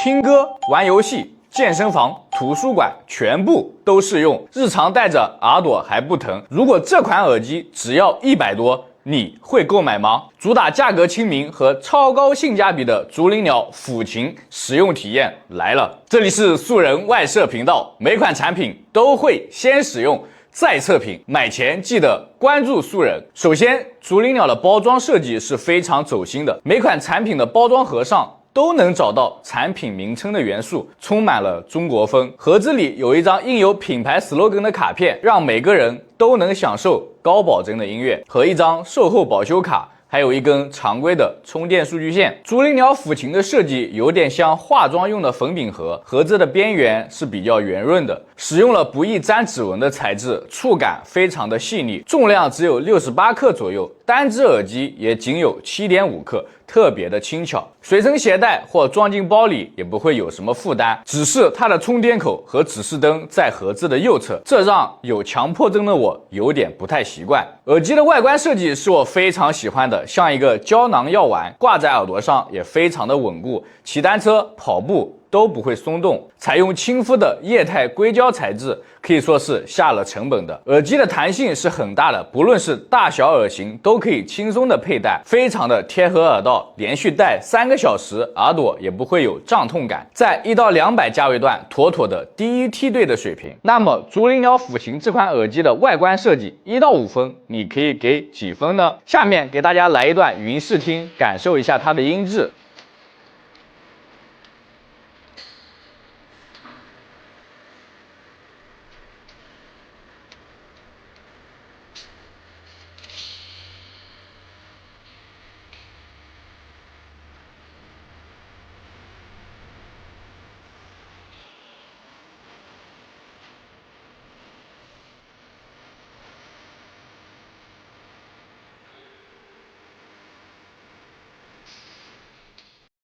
听歌、玩游戏、健身房、图书馆全部都适用，日常戴着耳朵还不疼。如果这款耳机只要100多，你会购买吗？主打价格亲民和超高性价比的竹林鸟抚琴使用体验来了。这里是素人外设频道，每款产品都会先使用再测评，买前记得关注素人。首先，竹林鸟的包装设计是非常走心的，每款产品的包装盒上都能找到产品名称的元素，充满了中国风。盒子里有一张印有品牌 slogan 的卡片，让每个人都能享受高保真的音乐，和一张售后保修卡，还有一根常规的充电数据线。竹林鸟抚琴的设计有点像化妆用的粉饼盒，盒子的边缘是比较圆润的，使用了不易沾指纹的材质，触感非常的细腻，重量只有68克左右，单只耳机也仅有7.5克，特别的轻巧，随身携带或装进包里也不会有什么负担。只是它的充电口和指示灯在盒子的右侧，这让有强迫症的我有点不太习惯。耳机的外观设计是我非常喜欢的，像一个胶囊药丸，挂在耳朵上也非常的稳固，骑单车、跑步都不会松动。采用亲肤的液态硅胶材质，可以说是下了成本的。耳机的弹性是很大的，不论是大小耳型都可以轻松的佩戴，非常的贴合耳道，连续戴3个小时，耳朵也不会有胀痛感，在1到200价位段妥妥的第一梯队的水平。那么竹林鸟抚琴这款耳机的外观设计1到5分，你可以给几分呢？下面给大家来一段语音试听，感受一下它的音质。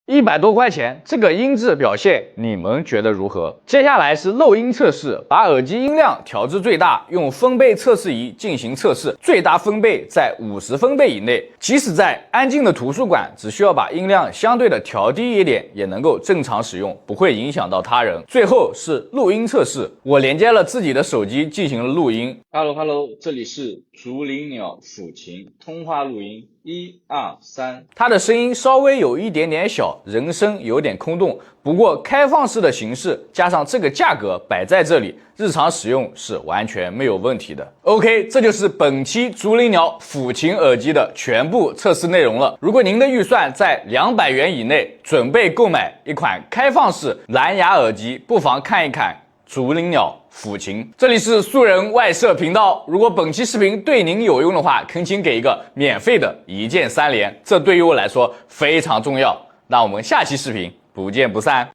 100多块钱，这个音质表现你们觉得如何？接下来是漏音测试，把耳机音量调至最大，用分贝测试仪进行测试，最大分贝在50分贝以内，即使在安静的图书馆，只需要把音量相对的调低一点，也能够正常使用，不会影响到他人。最后是录音测试，我连接了自己的手机进行了录音。Hello， 这里是竹林鸟抚琴通话录音。1、2、3，它的声音稍微有一点点小，人声有点空洞，不过开放式的形式加上这个价格摆在这里，日常使用是完全没有问题的。OK， 这就是本期竹林鸟抚琴耳机的全部测试内容了。如果您的预算在200元以内，准备购买一款开放式蓝牙耳机，不妨看一看竹林鸟抚琴。这里是素人外设频道，如果本期视频对您有用的话，恳请给一个免费的1键3连，这对于我来说非常重要。那我们下期视频不见不散。